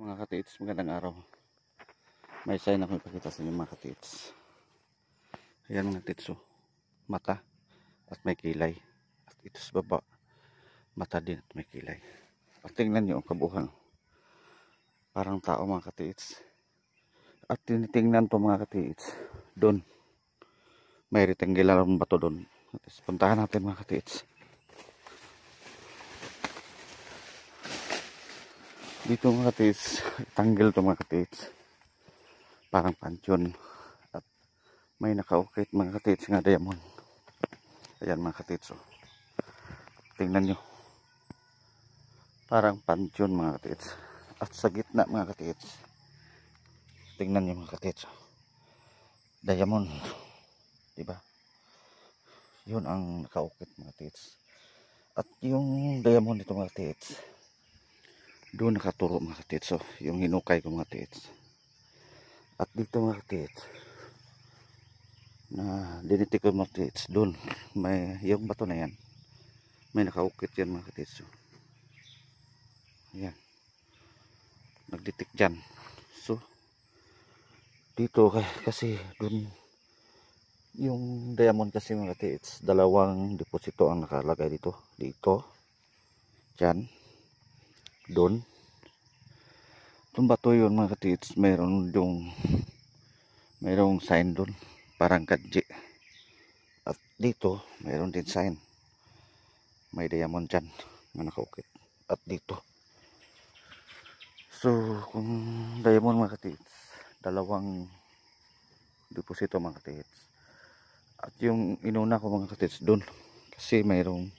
Mga katiits, magandang araw. May sign ako ipakita sa inyo mga katiits. Ayan mga katiits, mata at may kilay. At ito sa baba, mata din at may kilay. At tingnan nyo ang kabuhan. Parang tao mga katiits. At tinitingnan to mga katiits. Doon, may rectangular bato doon. Puntahan natin mga katiits. Dito mga katiits, tanggil to mga katiits. Parang pansyon. At may nakaukit mga katiits nga diamond. Ayan mga katiits. Tingnan nyo. Parang pansyon mga katiits. At sa gitna mga katiits. Tingnan nyo mga katiits. Diamond. Diba? Yun ang nakaukit mga katiits. At yung diamond dito mga katiits. Doon nakaturo mga katiits. Yung hinukay ko mga katiits. At dito mga katiits. Na dinitik ko mga katiits. Doon. May yung bato na yan. May nakaukit yan mga katiits. Ayan. Nagditik dyan. So. Dito kasi doon. Yung diamond kasi mga katiits. Dalawang deposito ang nakalagay dito. Dito. Dyan. Doon. Itong bato yun mga katiits, mayroong sign doon, parang kadji. At dito, mayroon din sign. May diamond dyan na nakaukit. At dito. So, kung diamond mga katiits, dalawang deposito mga katiits. At yung inuna ko mga katiits doon, kasi mayroong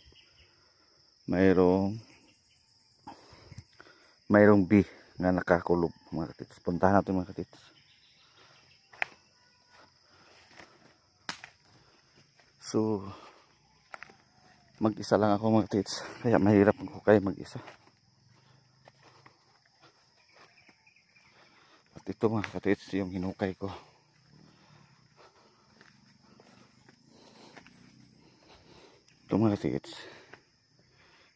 B na nakakulob mga katiits. Puntahan natin mga katiits. So mag-isa lang ako mga katiits, kaya mahirap ko kayo mag-isa. At ito mga katiits yung hinukay ko. Ito mga katiits,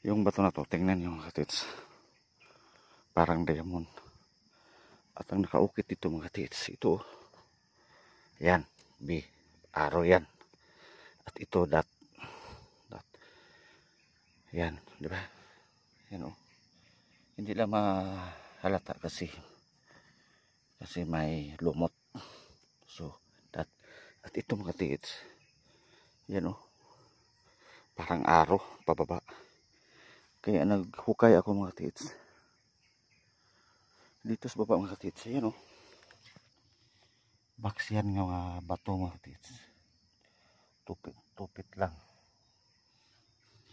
yung bato na to, tingnan nyo mga katiits. Parang diamond. At ang nakaukit dito mga katiits, ito. Yan, B. Arrow yan. At ito, dot. Yan, di ba? Yan o. Hindi lang mahalata kasi may lumot. So, dot. At ito mga katiits. Yan o. Parang arrow, pababa. Kaya naghukay ako mga katiits. Dito sa baba mga katiits, ayan o. Box yan nga mga bato mga katiits. Tupit lang.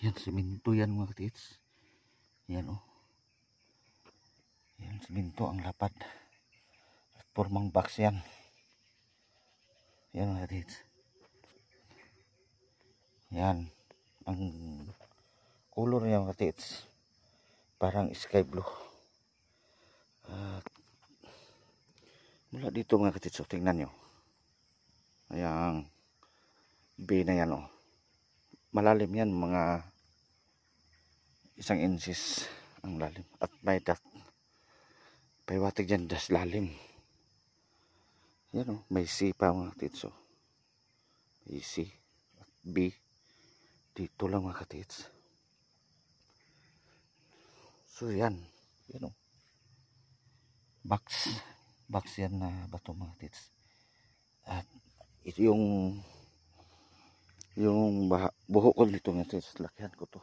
Yan, siminto yan mga katiits. Yan o. Yan, siminto ang lapad. At formang box yan. Yan mga katiits. Yan. Ang color niya mga katiits. Parang sky blue. At mula dito mga katiits, tingnan nyo. Ayan, B na yan o. Malalim yan, mga 1 inches ang lalim. At may dot. Paiwatig dyan, das lalim. Yan o, may C pa mga katiits o. May C at B. Dito lang mga katiits. So yan. Yan o. Box yan na bato mga katiits. At ito yung buhok ko dito mga katiits, lakihan ko to.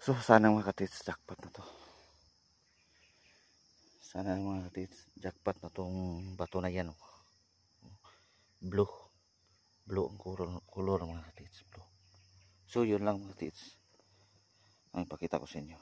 So sana mga katiits, jackpot na to. Sana mga katiits, jackpot na tong bato na yan. Blue ang color mga katiits, blue. So yun lang mga katiits ang ipakita ko sa inyo.